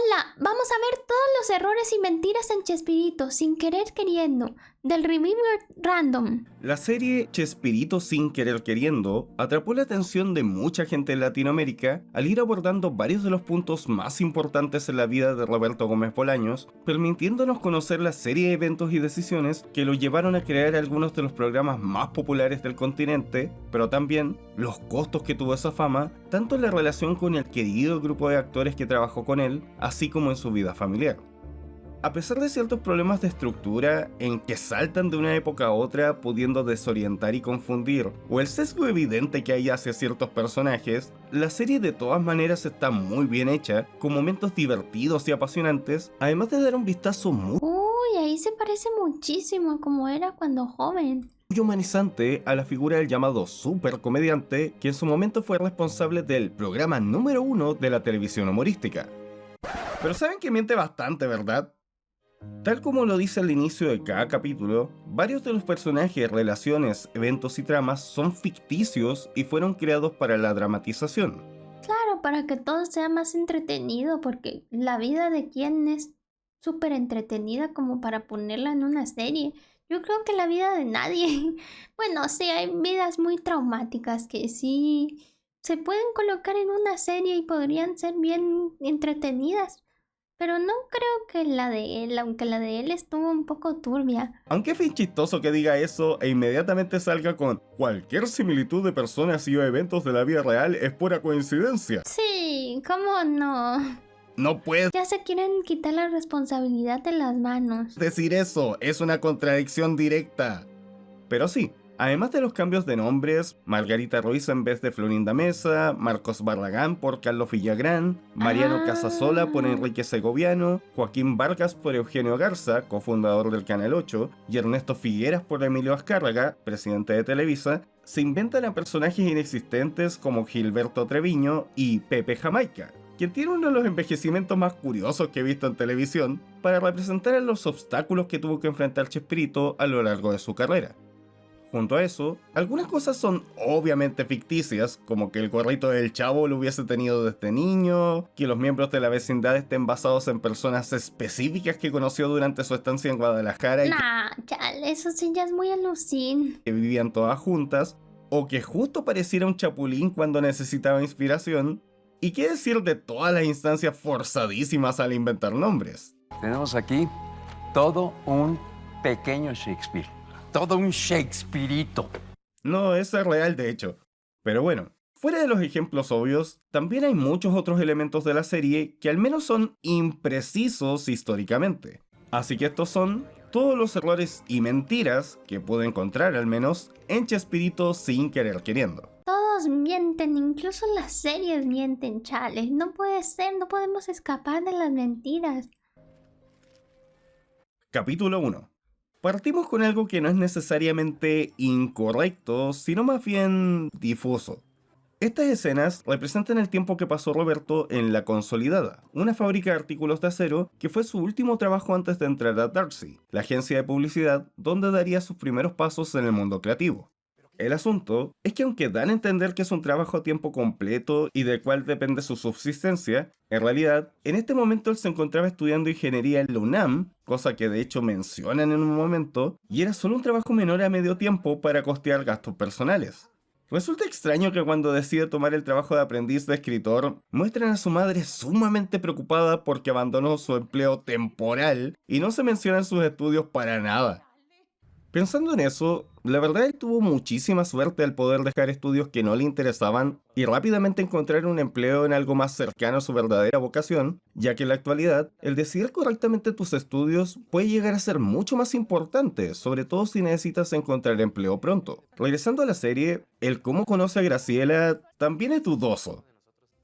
Hola, vamos a ver todos los errores y mentiras en Chespirito, sin querer queriendo, del Remember Random. La serie Chespirito sin querer queriendo atrapó la atención de mucha gente en Latinoamérica al ir abordando varios de los puntos más importantes en la vida de Roberto Gómez Bolaños, permitiéndonos conocer la serie de eventos y decisiones que lo llevaron a crear algunos de los programas más populares del continente, pero también los costos que tuvo esa fama, tanto en la relación con el querido grupo de actores que trabajó con él, así como en su vida familiar. A pesar de ciertos problemas de estructura en que saltan de una época a otra pudiendo desorientar y confundir, o el sesgo evidente que hay hacia ciertos personajes, la serie de todas maneras está muy bien hecha, con momentos divertidos y apasionantes, además de dar un vistazo muy Ahí se parece muchísimo a como era cuando joven. humanizante a la figura del llamado supercomediante, que en su momento fue responsable del programa número 1 de la televisión humorística. Pero saben que miente bastante, ¿verdad? Tal como lo dice al inicio de cada capítulo, varios de los personajes, relaciones, eventos y tramas son ficticios y fueron creados para la dramatización. Claro, para que todo sea más entretenido, porque la vida de quien es súper entretenida como para ponerla en una serie. Yo creo que la vida de nadie. Bueno, sí, hay vidas muy traumáticas que sí se pueden colocar en una serie y podrían ser bien entretenidas. Pero no creo que la de él, aunque la de él estuvo un poco turbia. Aunque es bien chistoso que diga eso e inmediatamente salga con cualquier similitud de personas y o eventos de la vida real es pura coincidencia. Sí, ¿cómo no? No puedes Ya se quieren quitar la responsabilidad de las manos. decir eso, es una contradicción directa. Pero sí, además de los cambios de nombres, Margarita Ruiz en vez de Florinda Mesa, Marcos Barragán por Carlos Villagrán, Mariano Casasola por Enrique Segoviano, Joaquín Vargas por Eugenio Garza, cofundador del Canal 8, y Ernesto Figueras por Emilio Azcárraga, presidente de Televisa, se inventan a personajes inexistentes como Gilberto Treviño y Pepe Jamaica, quien tiene uno de los envejecimientos más curiosos que he visto en televisión para representar a los obstáculos que tuvo que enfrentar Chespirito a lo largo de su carrera. Junto a eso, algunas cosas son obviamente ficticias, como que el gorrito del Chavo lo hubiese tenido desde niño, que los miembros de la vecindad estén basados en personas específicas que conoció durante su estancia en Guadalajara y Nah, chale, eso sí ya es muy alucin. que vivían todas juntas, o que justo pareciera un chapulín cuando necesitaba inspiración, y qué decir de todas las instancias forzadísimas al inventar nombres. Tenemos aquí todo un pequeño Shakespeare. Todo un Shakespearito. No, eso es real de hecho. Pero bueno, fuera de los ejemplos obvios, también hay muchos otros elementos de la serie que al menos son imprecisos históricamente. Así que estos son todos los errores y mentiras que puedo encontrar al menos en Chespirito sin querer queriendo. Todos mienten, incluso las series mienten, chale. No puede ser, no podemos escapar de las mentiras. Capítulo 1. Partimos con algo que no es necesariamente incorrecto, sino más bien difuso. Estas escenas representan el tiempo que pasó Roberto en La Consolidada, una fábrica de artículos de acero que fue su último trabajo antes de entrar a Darcy, la agencia de publicidad donde daría sus primeros pasos en el mundo creativo. El asunto es que aunque dan a entender que es un trabajo a tiempo completo y del cual depende su subsistencia, en realidad, en este momento él se encontraba estudiando ingeniería en la UNAM, cosa que de hecho mencionan en un momento, y era solo un trabajo menor a medio tiempo para costear gastos personales. Resulta extraño que cuando decide tomar el trabajo de aprendiz de escritor, muestren a su madre sumamente preocupada porque abandonó su empleo temporal y no se mencionan sus estudios para nada. Pensando en eso, la verdad él tuvo muchísima suerte al poder dejar estudios que no le interesaban y rápidamente encontrar un empleo en algo más cercano a su verdadera vocación, ya que en la actualidad, el decidir correctamente tus estudios puede llegar a ser mucho más importante, sobre todo si necesitas encontrar empleo pronto. Regresando a la serie, el cómo conoce a Graciela también es dudoso.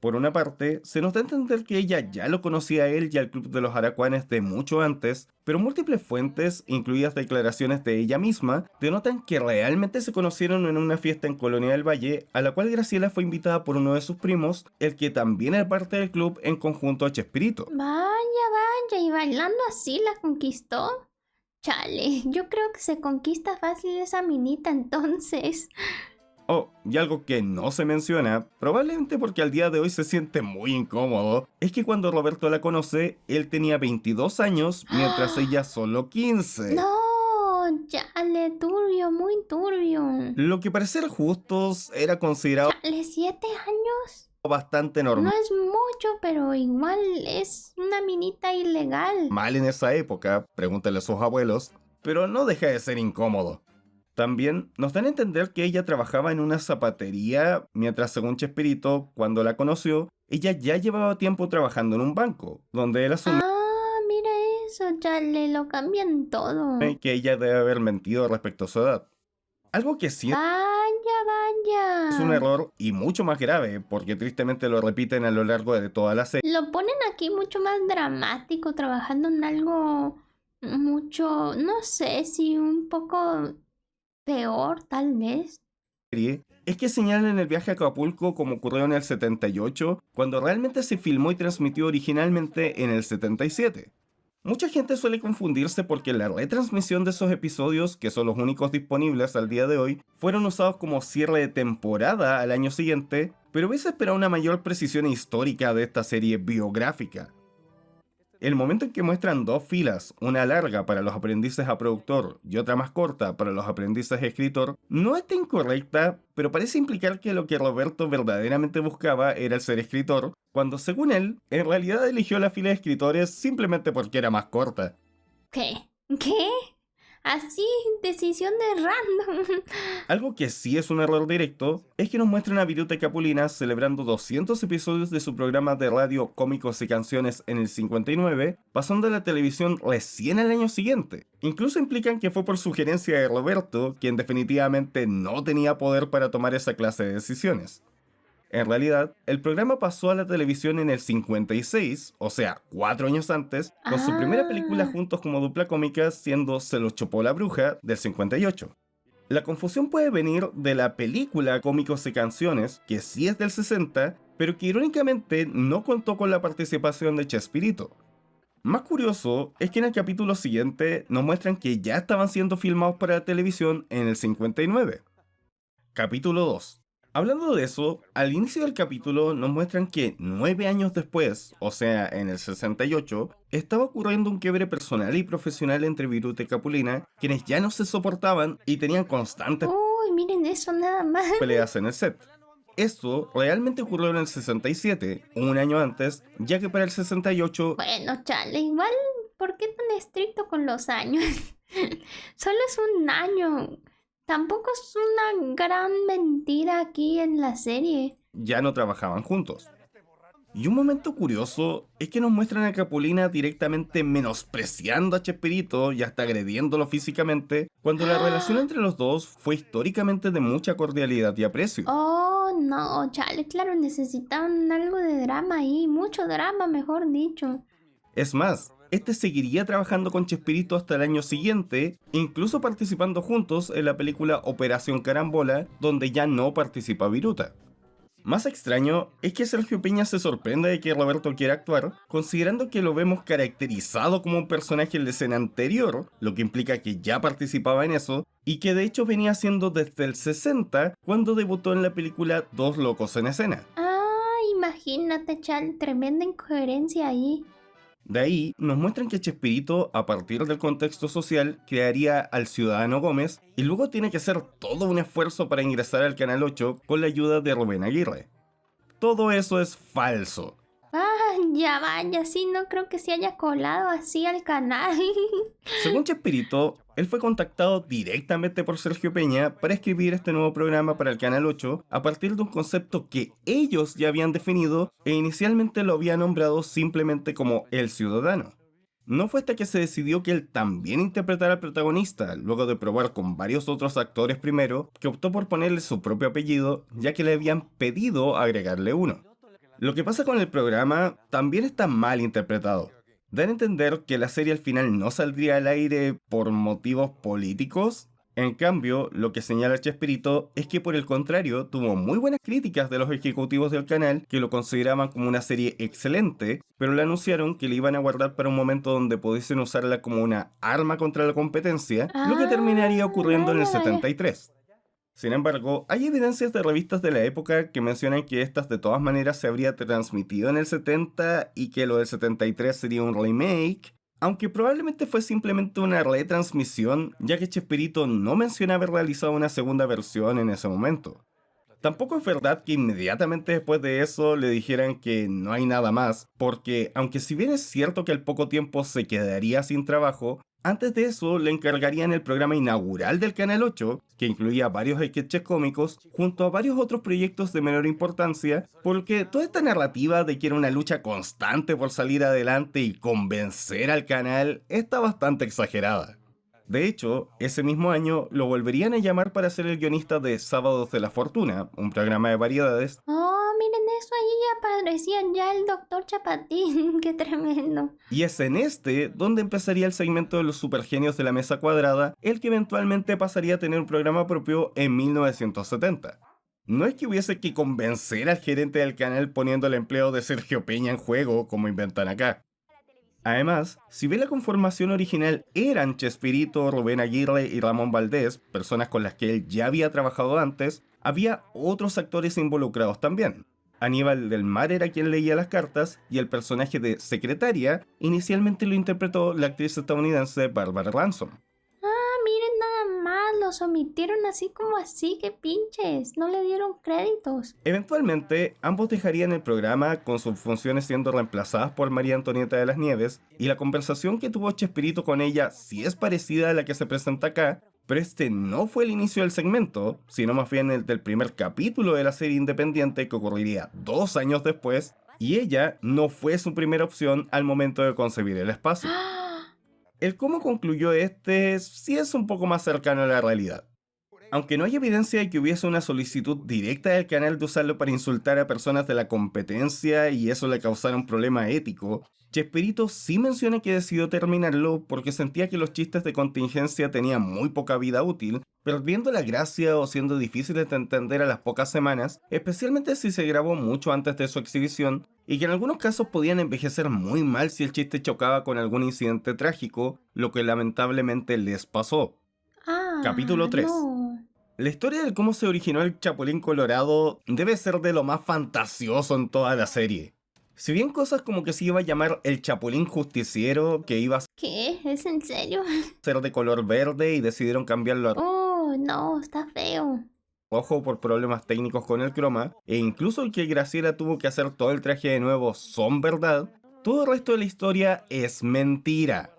Por una parte, se nos da a entender que ella ya lo conocía a él y al Club de los Aracuanes de mucho antes, pero múltiples fuentes, incluidas declaraciones de ella misma, denotan que realmente se conocieron en una fiesta en Colonia del Valle, a la cual Graciela fue invitada por uno de sus primos, el que también era parte del club en conjunto a Chespirito. Vaya, y bailando así la conquistó. Chale, yo creo que se conquista fácil esa minita entonces. Oh, y algo que no se menciona, probablemente porque al día de hoy se siente muy incómodo, es que cuando Roberto la conoce, él tenía 22 años, mientras ella solo 15. No, chale, turbio, muy turbio. Lo que para ser justos era considerado Chale, 7 años. bastante No normal es mucho, pero igual es una minita ilegal. en esa época, pregúntale a sus abuelos, pero no deja de ser incómodo. También nos dan a entender que ella trabajaba en una zapatería, mientras según Chespirito, cuando la conoció, ella ya llevaba tiempo trabajando en un banco, donde él asume Ah, mira eso, chale, lo cambian todo. que ella debe haber mentido respecto a su edad. Algo que sí Vaya, es un vaya. error y mucho más grave, porque tristemente lo repiten a lo largo de toda la serie. Lo ponen aquí mucho más dramático, trabajando en algo mucho, no sé si un poco peor, tal vez. Es que señalan el viaje a Acapulco como ocurrió en el 78, cuando realmente se filmó y transmitió originalmente en el 77. Mucha gente suele confundirse porque la retransmisión de esos episodios, que son los únicos disponibles al día de hoy, fueron usados como cierre de temporada al año siguiente, pero hubiese esperado una mayor precisión histórica de esta serie biográfica. El momento en que muestran dos filas, una larga para los aprendices a productor y otra más corta para los aprendices a escritor, no está incorrecta, pero parece implicar que lo que Roberto verdaderamente buscaba era el ser escritor, cuando según él, en realidad eligió la fila de escritores simplemente porque era más corta. ¿Qué? ¿Qué? Así, decisión de random. Algo que sí es un error directo es que nos muestran a Viruta Capulina celebrando 200 episodios de su programa de radio Cómicos y Canciones en el 59, pasando a la televisión recién al año siguiente. Incluso implican que fue por sugerencia de Roberto, quien definitivamente no tenía poder para tomar esa clase de decisiones. En realidad, el programa pasó a la televisión en el 56, o sea, 4 años antes, con su primera película Ah, juntos como dupla cómica siendo Se lo chupó la bruja, del 58. La confusión puede venir de la película Cómicos y Canciones, que sí es del 60, pero que irónicamente no contó con la participación de Chespirito. Más curioso es que en el capítulo siguiente nos muestran que ya estaban siendo filmados para la televisión en el 59. Capítulo 2. Hablando de eso, al inicio del capítulo nos muestran que 9 años después, o sea, en el 68, estaba ocurriendo un quiebre personal y profesional entre Viruta y Capulina, quienes ya no se soportaban y tenían constantes uy, miren eso nada más. peleas en el set. Esto realmente ocurrió en el 67, un año antes, ya que para el 68 Bueno, chale, igual, ¿por qué tan estricto con los años? Solo es un año. Tampoco es una gran mentira aquí en la serie. ya no trabajaban juntos. Y un momento curioso es que nos muestran a Capulina directamente menospreciando a Chespirito y hasta agrediéndolo físicamente, cuando la relación entre los dos fue históricamente de mucha cordialidad y aprecio. Oh, no, chale, claro, necesitaban algo de drama ahí, mucho drama, mejor dicho. Es más, este seguiría trabajando con Chespirito hasta el año siguiente, incluso participando juntos en la película Operación Carambola, donde ya no participa Viruta. Más extraño es que Sergio Peña se sorprende de que Roberto quiera actuar, considerando que lo vemos caracterizado como un personaje en la escena anterior, lo que implica que ya participaba en eso, y que de hecho venía haciendo desde el 60, cuando debutó en la película Dos Locos en Escena. Ah, imagínate, chal, tremenda incoherencia ahí. De ahí nos muestran que Chespirito, a partir del contexto social, crearía al Ciudadano Gómez y luego tiene que hacer todo un esfuerzo para ingresar al Canal 8 con la ayuda de Rubén Aguirre. Todo eso es falso. Vaya, sí, no creo que se haya colado así al canal. Según Chespirito, él fue contactado directamente por Sergio Peña para escribir este nuevo programa para el Canal 8 a partir de un concepto que ellos ya habían definido e inicialmente lo había nombrado simplemente como El Ciudadano. No fue hasta que se decidió que él también interpretara al protagonista, luego de probar con varios otros actores primero, que optó por ponerle su propio apellido, ya que le habían pedido agregarle uno. Lo que pasa con el programa también está mal interpretado. Dan a entender que la serie al final no saldría al aire por motivos políticos. En cambio, lo que señala Chespirito es que por el contrario tuvo muy buenas críticas de los ejecutivos del canal que lo consideraban como una serie excelente, pero le anunciaron que le iban a guardar para un momento donde pudiesen usarla como una arma contra la competencia, lo que terminaría ocurriendo en el Vaya. 73. Sin embargo, hay evidencias de revistas de la época que mencionan que estas de todas maneras se habría transmitido en el 70 y que lo del 73 sería un remake, aunque probablemente fue simplemente una retransmisión, ya que Chespirito no menciona haber realizado una segunda versión en ese momento. Tampoco es verdad que inmediatamente después de eso le dijeran que no hay nada más, porque aunque si bien es cierto que al poco tiempo se quedaría sin trabajo, antes de eso le encargarían el programa inaugural del Canal 8, que incluía varios sketches cómicos, junto a varios otros proyectos de menor importancia, porque toda esta narrativa de que era una lucha constante por salir adelante y convencer al canal está bastante exagerada. De hecho, ese mismo año lo volverían a llamar para ser el guionista de Sábados de la Fortuna, un programa de variedades. Oh, miren eso, ahí ya aparecía ya el doctor Chapatín. Qué tremendo. Y es en este donde empezaría el segmento de los supergenios de la mesa cuadrada, el que eventualmente pasaría a tener un programa propio en 1970. No es que hubiese que convencer al gerente del canal poniendo el empleo de Sergio Peña en juego, como inventan acá. Además, si bien la conformación original eran Chespirito, Rubén Aguirre y Ramón Valdés, personas con las que él ya había trabajado antes, había otros actores involucrados también. Aníbal del Mar era quien leía las cartas y el personaje de secretaria inicialmente lo interpretó la actriz estadounidense Barbara Ransom. Ah, miren nada más, los omitieron así como así, qué pinches. No le dieron créditos. Eventualmente, ambos dejarían el programa con sus funciones siendo reemplazadas por María Antonieta de las Nieves, y la conversación que tuvo Chespirito con ella sí es parecida a la que se presenta acá, pero este no fue el inicio del segmento, sino más bien el del primer capítulo de la serie independiente que ocurriría 2 años después, y ella no fue su primera opción al momento de concebir el espacio. El cómo concluyó este sí es un poco más cercano a la realidad. Aunque no hay evidencia de que hubiese una solicitud directa del canal de usarlo para insultar a personas de la competencia y eso le causara un problema ético, Chespirito sí menciona que decidió terminarlo porque sentía que los chistes de contingencia tenían muy poca vida útil, perdiendo la gracia o siendo difíciles de entender a las pocas semanas, especialmente si se grabó mucho antes de su exhibición, y que en algunos casos podían envejecer muy mal si el chiste chocaba con algún incidente trágico, lo que lamentablemente les pasó. Ah, Capítulo 3. no. La historia de cómo se originó el Chapulín Colorado debe ser de lo más fantasioso en toda la serie. Si bien cosas como que se iba a llamar el Chapulín Justiciero, que iba a ¿Qué? ¿Es en serio? ser de color verde y decidieron cambiarlo a Oh, no, está feo. rojo por problemas técnicos con el croma, e incluso el que Graciela tuvo que hacer todo el traje de nuevo son verdad, todo el resto de la historia es mentira.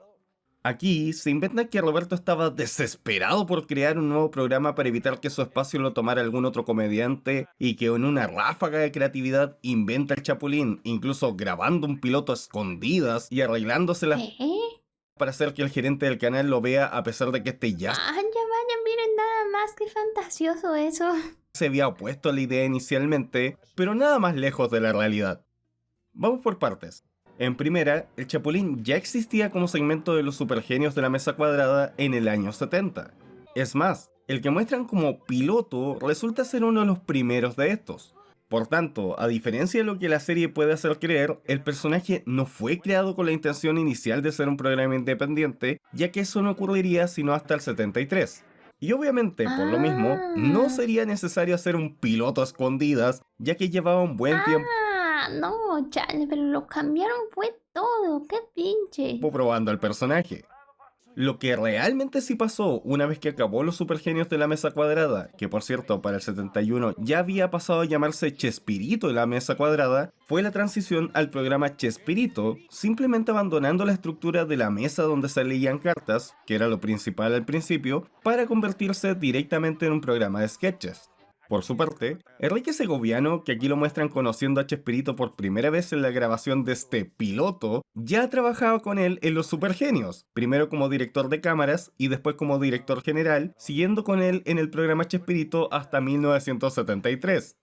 Aquí se inventa que Roberto estaba desesperado por crear un nuevo programa para evitar que su espacio lo tomara algún otro comediante y que en una ráfaga de creatividad inventa el Chapulín, incluso grabando un piloto a escondidas y arreglándoselas ¿Qué? para hacer que el gerente del canal lo vea a pesar de que este ya Vaya, miren nada más, qué fantasioso eso. se había opuesto a la idea inicialmente, pero nada más lejos de la realidad. Vamos por partes. En primera, el Chapulín ya existía como segmento de los supergenios de la mesa cuadrada en el año 70. Es más, el que muestran como piloto resulta ser uno de los primeros de estos. Por tanto, a diferencia de lo que la serie puede hacer creer, el personaje no fue creado con la intención inicial de ser un programa independiente, ya que eso no ocurriría sino hasta el 73. Y obviamente, por lo mismo, no sería necesario hacer un piloto a escondidas, ya que llevaba un buen tiempo No, chale, pero lo cambiaron fue todo, qué pinche. probando al personaje. Lo que realmente sí pasó una vez que acabó los supergenios de la mesa cuadrada, que por cierto para el 71 ya había pasado a llamarse Chespirito de la mesa cuadrada, fue la transición al programa Chespirito, simplemente abandonando la estructura de la mesa donde se leían cartas, que era lo principal al principio, para convertirse directamente en un programa de sketches. Por su parte, Enrique Segoviano, que aquí lo muestran conociendo a Chespirito por primera vez en la grabación de este piloto, ya trabajaba con él en Los Supergenios, primero como director de cámaras y después como director general, siguiendo con él en el programa Chespirito hasta 1973.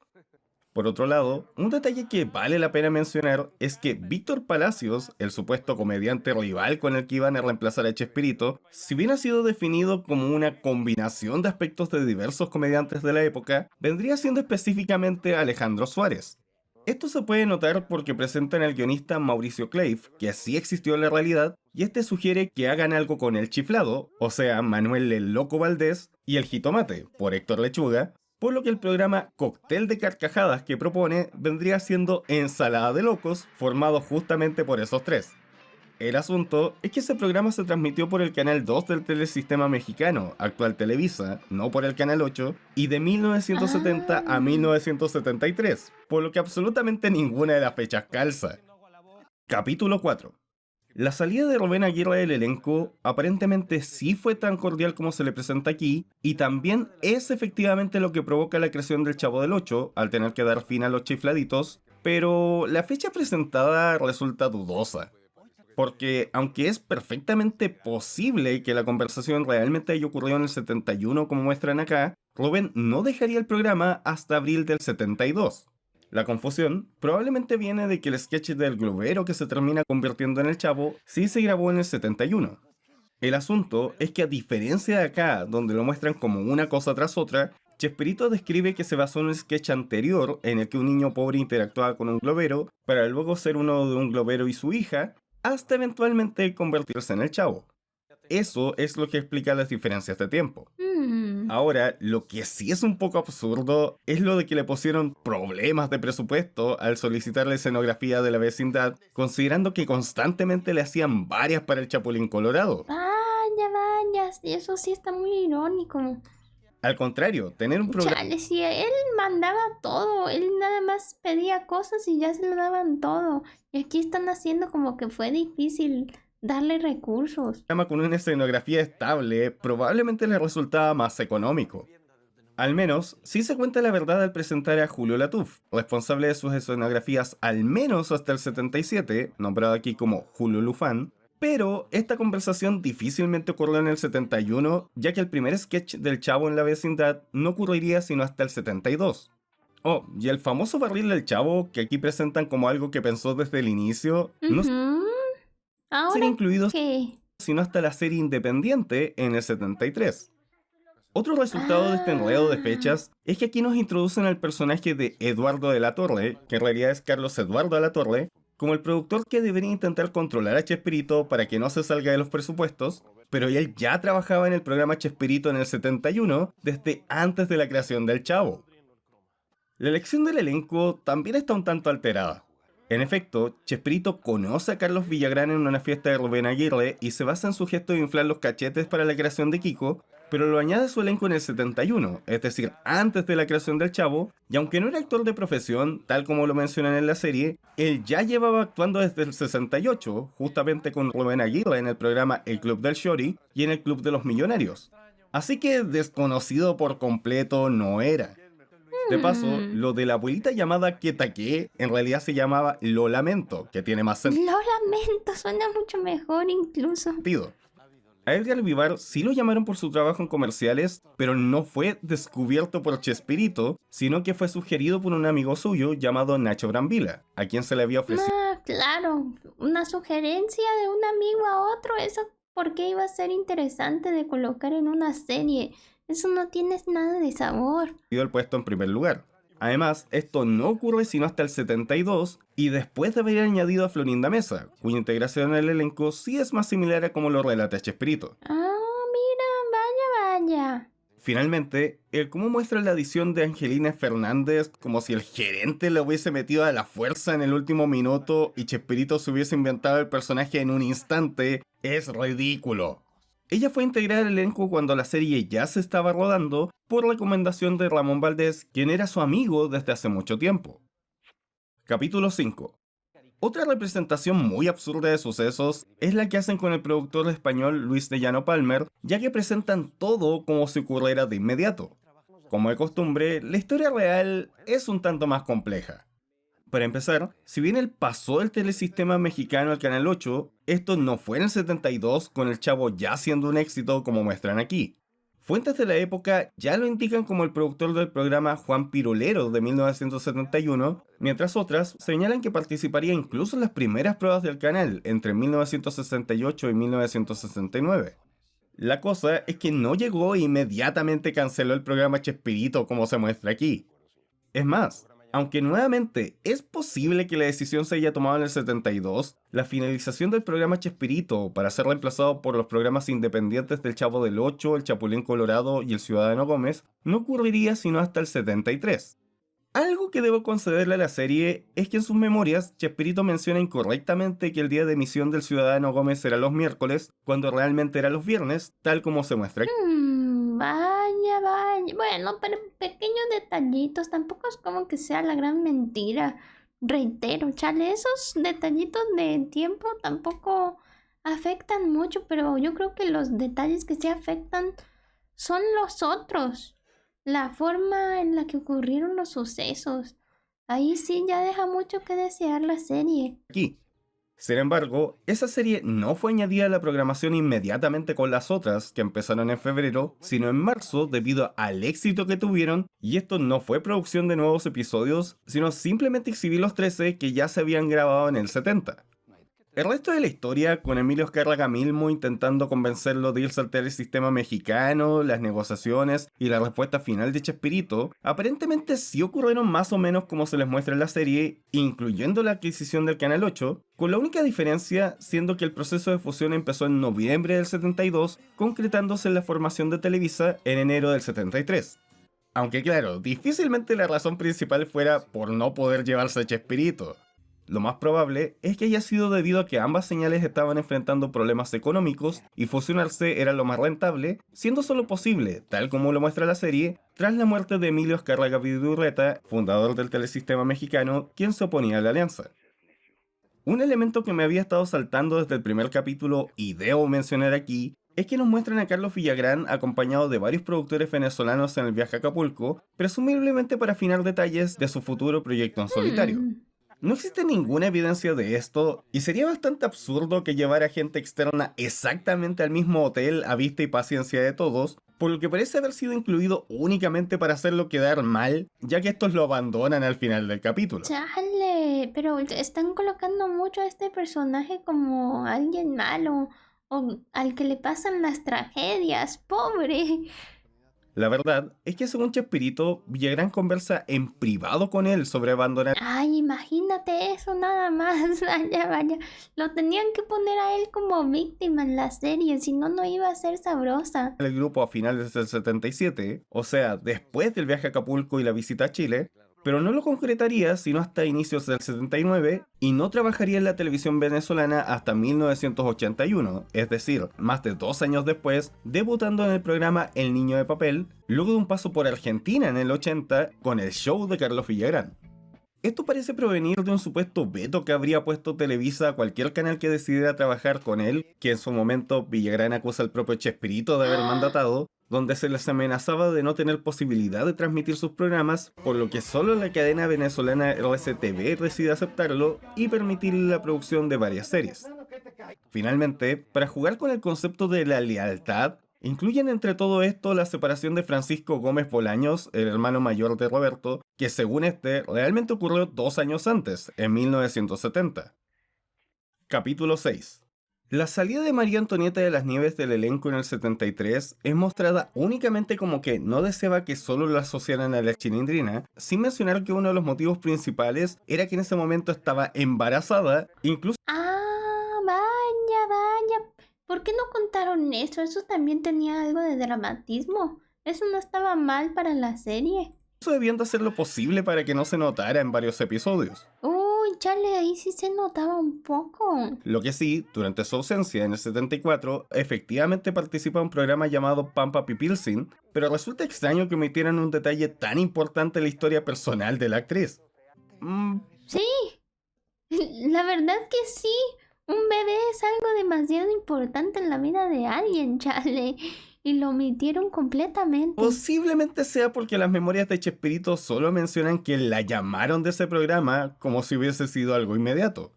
Por otro lado, un detalle que vale la pena mencionar es que Víctor Palacios, el supuesto comediante rival con el que iban a reemplazar a Chespirito, si bien ha sido definido como una combinación de aspectos de diversos comediantes de la época, vendría siendo específicamente Alejandro Suárez. Esto se puede notar porque presentan al guionista Mauricio Clave, que sí existió en la realidad, y este sugiere que hagan algo con el chiflado, o sea, Manuel el Loco Valdés, y el jitomate, por Héctor Lechuga, por lo que el programa Cóctel de Carcajadas que propone vendría siendo Ensalada de Locos, formado justamente por esos tres. El asunto es que ese programa se transmitió por el canal 2 del telesistema mexicano, actual Televisa, no por el canal 8, y de 1970 a Ah. 1973, por lo que absolutamente ninguna de las fechas calza. Capítulo 4. La salida de Rubén Aguirre del elenco aparentemente sí fue tan cordial como se le presenta aquí, y también es efectivamente lo que provoca la creación del Chavo del 8 al tener que dar fin a los chifladitos, pero la fecha presentada resulta dudosa. Porque aunque es perfectamente posible que la conversación realmente haya ocurrido en el 71 como muestran acá, Rubén no dejaría el programa hasta abril del 72. La confusión probablemente viene de que el sketch del globero que se termina convirtiendo en el Chavo sí se grabó en el 71. El asunto es que a diferencia de acá, donde lo muestran como una cosa tras otra, Chespirito describe que se basó en un sketch anterior en el que un niño pobre interactuaba con un globero para luego ser uno de un globero y su hija, hasta eventualmente convertirse en el Chavo. Eso es lo que explica las diferencias de tiempo. Ahora, lo que sí es un poco absurdo es lo de que le pusieron problemas de presupuesto al solicitar la escenografía de la vecindad, considerando que constantemente le hacían varias para el Chapulín Colorado. Vaya, vaya, sí, eso sí está muy irónico. Al contrario, tener un programa Chale, si él mandaba todo, él nada más pedía cosas y ya se lo daban todo. Y aquí están haciendo como que fue difícil darle recursos. con una escenografía estable probablemente le resultaba más económico. Al menos, sí se cuenta la verdad al presentar a Julio Latuf, responsable de sus escenografías al menos hasta el 77, nombrado aquí como Julio Lufán, pero esta conversación difícilmente ocurrió en el 71, ya que el primer sketch del Chavo en la vecindad no ocurriría sino hasta el 72. Oh, y el famoso barril del Chavo, que aquí presentan como algo que pensó desde el inicio, no Ujú. será Ahora incluido que... sino hasta la serie independiente en el 73. Otro resultado de este enredo de fechas es que aquí nos introducen al personaje de Eduardo de la Torre, que en realidad es Carlos Eduardo de la Torre, como el productor que debería intentar controlar a Chespirito para que no se salga de los presupuestos, pero él ya trabajaba en el programa Chespirito en el 71 desde antes de la creación del Chavo. La elección del elenco también está un tanto alterada. En efecto, Chespirito conoce a Carlos Villagrán en una fiesta de Rubén Aguirre y se basa en su gesto de inflar los cachetes para la creación de Kiko, pero lo añade a su elenco en el 71, es decir, antes de la creación del Chavo, y aunque no era actor de profesión, tal como lo mencionan en la serie, él ya llevaba actuando desde el 68, justamente con Rubén Aguirre en el programa El Club del Shorty y en el Club de los Millonarios. Así que desconocido por completo no era. De paso, lo de la abuelita llamada Quetaque en realidad se llamaba Lo Lamento, que tiene más Lo lamento, suena mucho mejor incluso. sentido. A Edgar Vivar sí lo llamaron por su trabajo en comerciales, pero no fue descubierto por Chespirito, sino que fue sugerido por un amigo suyo llamado Nacho Brambila, a quien se le había ofrecido Ah, claro, una sugerencia de un amigo a otro, eso porque iba a ser interesante de colocar en una serie. Eso no tiene nada de sabor. el puesto en primer lugar. Además, esto no ocurre sino hasta el 72 y después de haber añadido a Florinda Mesa, cuya integración en el elenco sí es más similar a como lo relata Chespirito. Ah, mira, vaya, vaya. Finalmente, el cómo muestra la adición de Angelina Fernández como si el gerente le hubiese metido a la fuerza en el último minuto y Chespirito se hubiese inventado el personaje en un instante es ridículo. Ella fue integrada al elenco cuando la serie ya se estaba rodando por recomendación de Ramón Valdés, quien era su amigo desde hace mucho tiempo. Capítulo 5. Otra representación muy absurda de sucesos es la que hacen con el productor español Luis de Llano Palmer, ya que presentan todo como si ocurriera de inmediato. Como de costumbre, la historia real es un tanto más compleja. Para empezar, si bien él pasó el telesistema mexicano al Canal 8, esto no fue en el 72 con el Chavo ya siendo un éxito como muestran aquí. Fuentes de la época ya lo indican como el productor del programa Juan Pirulero de 1971, mientras otras señalan que participaría incluso en las primeras pruebas del canal entre 1968 y 1969. La cosa es que no llegó e inmediatamente canceló el programa Chespirito como se muestra aquí. Es más, Aunque nuevamente es posible que la decisión se haya tomado en el 72, la finalización del programa Chespirito para ser reemplazado por los programas independientes del Chavo del Ocho, el Chapulín Colorado y el Ciudadano Gómez no ocurriría sino hasta el 73. Algo que debo concederle a la serie es que en sus memorias Chespirito menciona incorrectamente que el día de emisión del Ciudadano Gómez era los miércoles, cuando realmente era los viernes, tal como se muestra aquí. Vaya, vaya. Bueno, pero pequeños detallitos, tampoco es como que sea la gran mentira. Reitero, chale, esos detallitos de tiempo tampoco afectan mucho, pero yo creo que los detalles que sí afectan son los otros. La forma en la que ocurrieron los sucesos. Ahí sí ya deja mucho que desear la serie. Aquí. Sin embargo, esa serie no fue añadida a la programación inmediatamente con las otras, que empezaron en febrero, sino en marzo debido al éxito que tuvieron, y esto no fue producción de nuevos episodios, sino simplemente exhibir los 13 que ya se habían grabado en el 70. El resto de la historia, con Emilio Azcárraga Milmo intentando convencerlo de irse al telesistema mexicano, las negociaciones y la respuesta final de Chespirito, aparentemente sí ocurrieron más o menos como se les muestra en la serie, incluyendo la adquisición del Canal 8, con la única diferencia siendo que el proceso de fusión empezó en noviembre del 72, concretándose en la formación de Televisa en enero del 73. Aunque claro, difícilmente la razón principal fuera por no poder llevarse a Chespirito. Lo más probable es que haya sido debido a que ambas señales estaban enfrentando problemas económicos y fusionarse era lo más rentable, siendo solo posible, tal como lo muestra la serie, tras la muerte de Emilio Azcárraga Vidurreta, fundador del telesistema mexicano, quien se oponía a la alianza. Un elemento que me había estado saltando desde el primer capítulo y debo mencionar aquí es que nos muestran a Carlos Villagrán acompañado de varios productores venezolanos en el viaje a Acapulco, presumiblemente para afinar detalles de su futuro proyecto en solitario. No existe ninguna evidencia de esto, y sería bastante absurdo que llevara gente externa exactamente al mismo hotel a vista y paciencia de todos, por lo que parece haber sido incluido únicamente para hacerlo quedar mal, ya que estos lo abandonan al final del capítulo. Chale, pero están colocando mucho a este personaje como alguien malo o al que le pasan las tragedias, pobre. La verdad es que según Chespirito, Villagrán conversa en privado con él sobre abandonar Ay, imagínate eso nada más. Vaya, vaya. Lo tenían que poner a él como víctima en la serie, si no, no iba a ser sabrosa. el grupo a finales del 77, o sea, después del viaje a Acapulco y la visita a Chile, pero no lo concretaría sino hasta inicios del 79 y no trabajaría en la televisión venezolana hasta 1981, es decir, más de 2 años después, debutando en el programa El Niño de Papel, luego de un paso por Argentina en el 80 con el show de Carlos Villagrán. Esto parece provenir de un supuesto veto que habría puesto Televisa a cualquier canal que decidiera trabajar con él, que en su momento Villagrán acusa al propio Chespirito de haber mandatado, donde se les amenazaba de no tener posibilidad de transmitir sus programas, por lo que solo la cadena venezolana RCTV decide aceptarlo y permitirle la producción de varias series. Finalmente, para jugar con el concepto de la lealtad, incluyen entre todo esto la separación de Francisco Gómez Bolaños, el hermano mayor de Roberto, que según este realmente ocurrió 2 años antes, en 1970. Capítulo 6. La salida de María Antonieta de las Nieves del elenco en el 73 es mostrada únicamente como que no deseaba que solo la asociaran a la Chilindrina, sin mencionar que uno de los motivos principales era que en ese momento estaba embarazada, incluso Ah, vaya, vaya. ¿Por qué no contaron eso? Eso también tenía algo de dramatismo. Eso no estaba mal para la serie. debiendo hacer lo posible para que no se notara en varios episodios. Uy, chale, ahí sí se notaba un poco. Lo que sí, durante su ausencia en el 74, efectivamente participa en un programa llamado Pampa Pipilsin, pero resulta extraño que omitieran un detalle tan importante en la historia personal de la actriz. Sí, la verdad que sí. Un bebé es algo demasiado importante en la vida de alguien, chale. Y lo omitieron completamente. Posiblemente sea porque las memorias de Chespirito solo mencionan que la llamaron de ese programa como si hubiese sido algo inmediato.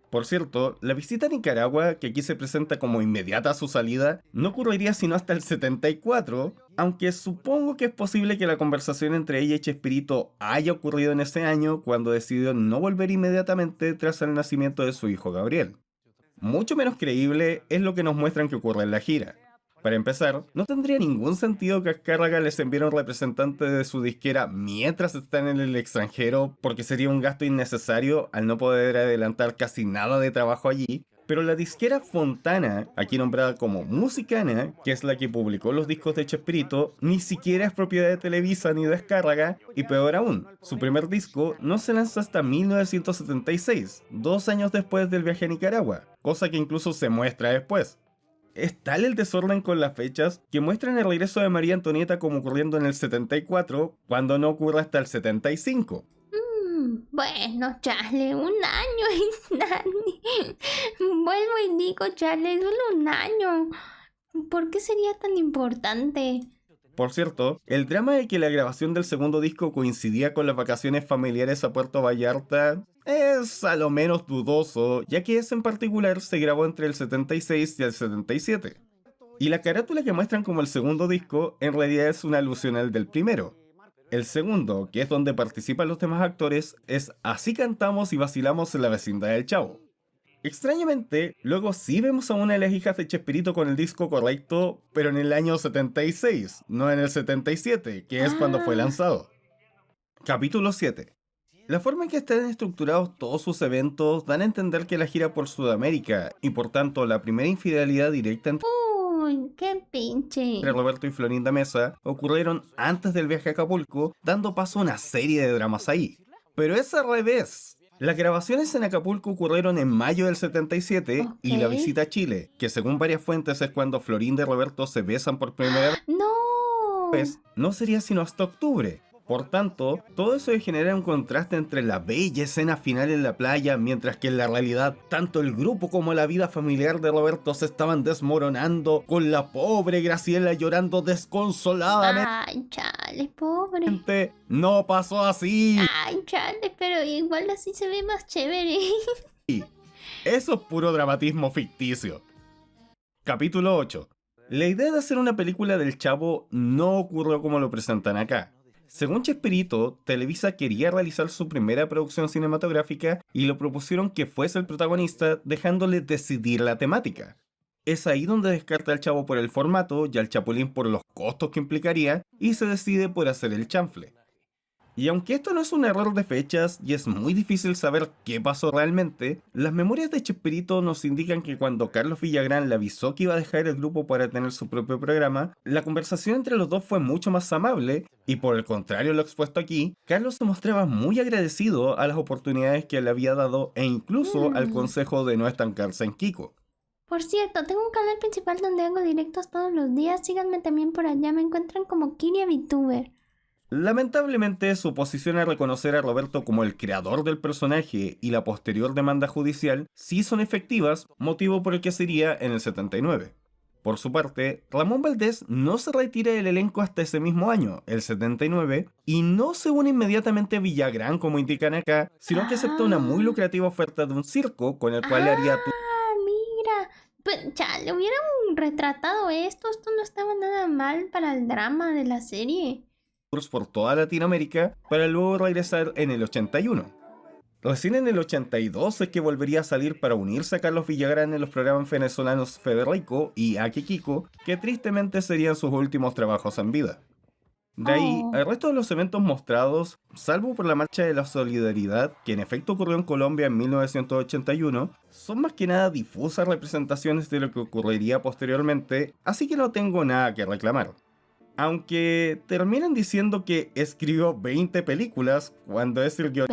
Por cierto, la visita a Nicaragua, que aquí se presenta como inmediata a su salida, no ocurriría sino hasta el 74, aunque supongo que es posible que la conversación entre ella y Chespirito haya ocurrido en ese año cuando decidió no volver inmediatamente tras el nacimiento de su hijo Gabriel. Mucho menos creíble es lo que nos muestran que ocurre en la gira. Para empezar, no tendría ningún sentido que Azcárraga les enviara un representante de su disquera mientras están en el extranjero, porque sería un gasto innecesario al no poder adelantar casi nada de trabajo allí. Pero la disquera Fontana, aquí nombrada como Musicana, que es la que publicó los discos de Chespirito, ni siquiera es propiedad de Televisa ni de Azcárraga, y peor aún, su primer disco no se lanzó hasta 1976, 2 años después del viaje a Nicaragua, cosa que incluso se muestra después. Es tal el desorden con las fechas que muestran el regreso de María Antonieta como ocurriendo en el 74, cuando no ocurre hasta el 75. Bueno, Charlie, un año y Nani. Vuelvo y digo, Charlie, solo un año. ¿Por qué sería tan importante? Por cierto, el drama de que la grabación del segundo disco coincidía con las vacaciones familiares a Puerto Vallarta es a lo menos dudoso, ya que ese en particular se grabó entre el 76 y el 77. Y la carátula que muestran como el segundo disco en realidad es una alusión al del primero. El segundo, que es donde participan los demás actores, es Así cantamos y vacilamos en la vecindad del Chavo. Extrañamente, luego sí vemos a una de las hijas de Chespirito con el disco correcto, pero en el año 76, no en el 77, que es cuando fue lanzado. Capítulo 7. La forma en que están estructurados todos sus eventos dan a entender que la gira por Sudamérica, y por tanto la primera infidelidad directa entre Uy, qué pinche. Roberto y Florinda Mesa ocurrieron antes del viaje a Acapulco, dando paso a una serie de dramas ahí. Pero es al revés. Las grabaciones en Acapulco ocurrieron en mayo del 77 y la visita a Chile, que según varias fuentes es cuando Florinda y Roberto se besan por primera No. vez, no sería sino hasta octubre. Por tanto, todo eso genera un contraste entre la bella escena final en la playa, mientras que en la realidad, tanto el grupo como la vida familiar de Roberto se estaban desmoronando, con la pobre Graciela llorando desconsoladamente. Ay, Charlie, pobre. No pasó así. Ay, Charlie, pero igual así se ve más chévere. Eso es puro dramatismo ficticio. Capítulo 8. La idea de hacer una película del Chavo no ocurrió como lo presentan acá. Según Chespirito, Televisa quería realizar su primera producción cinematográfica y lo propusieron que fuese el protagonista, dejándole decidir la temática. Es ahí donde descarta al Chavo por el formato y al Chapulín por los costos que implicaría, y se decide por hacer el chanfle. Y aunque esto no es un error de fechas y es muy difícil saber qué pasó realmente, las memorias de Chespirito nos indican que cuando Carlos Villagrán le avisó que iba a dejar el grupo para tener su propio programa, la conversación entre los dos fue mucho más amable, y por el contrario a lo expuesto aquí, Carlos se mostraba muy agradecido a las oportunidades que le había dado e incluso al consejo de no estancarse en Kiko. Por cierto, tengo un canal principal donde hago directos todos los días. Síganme también por allá, me encuentran como Kiria VTuber. Lamentablemente, su oposición a reconocer a Roberto como el creador del personaje y la posterior demanda judicial sí son efectivas, motivo por el que sería en el 79. Por su parte, Ramón Valdés no se retira del elenco hasta ese mismo año, el 79, y no se une inmediatamente a Villagrán como indican acá, sino que acepta una muy lucrativa oferta de un circo con el cual le haría Mira, pues ya le hubieran retratado esto no estaba nada mal para el drama de la serie. tours por toda Latinoamérica para luego regresar en el 81. Recién en el 82 es que volvería a salir para unirse a Carlos Villagrán en los programas venezolanos Federico y Aki Kiko, que tristemente serían sus últimos trabajos en vida. De ahí, el resto de los eventos mostrados, salvo por la Marcha de la Solidaridad, que en efecto ocurrió en Colombia en 1981, son más que nada difusas representaciones de lo que ocurriría posteriormente, así que no tengo nada que reclamar. Aunque terminan diciendo que escribió 20 películas, cuando es el 20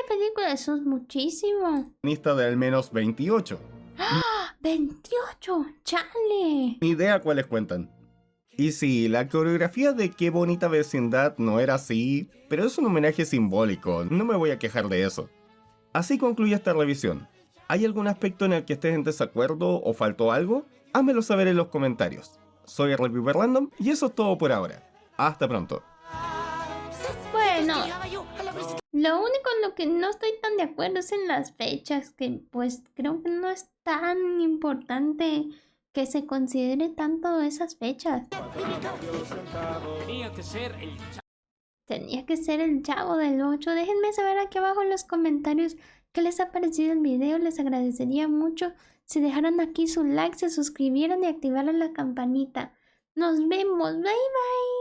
películas, eso es muchísimo. guionista de al menos 28. ¡Ah! ¡28! ¡Chale! Ni idea cuáles cuentan. Y sí, la coreografía de Qué bonita vecindad no era así, pero es un homenaje simbólico, no me voy a quejar de eso. Así concluye esta revisión. ¿Hay algún aspecto en el que estés en desacuerdo o faltó algo? Házmelo saber en los comentarios. Soy Reviewer Random y eso es todo por ahora. Hasta pronto. Bueno, lo único en lo que no estoy tan de acuerdo es en las fechas, que pues creo que no es tan importante que se considere tanto esas fechas. Tenía que ser el Chavo del 8. Déjenme saber aquí abajo en los comentarios qué les ha parecido el video. Les agradecería mucho si dejaran aquí su like, se suscribieran y activaran la campanita. Nos vemos. Bye bye.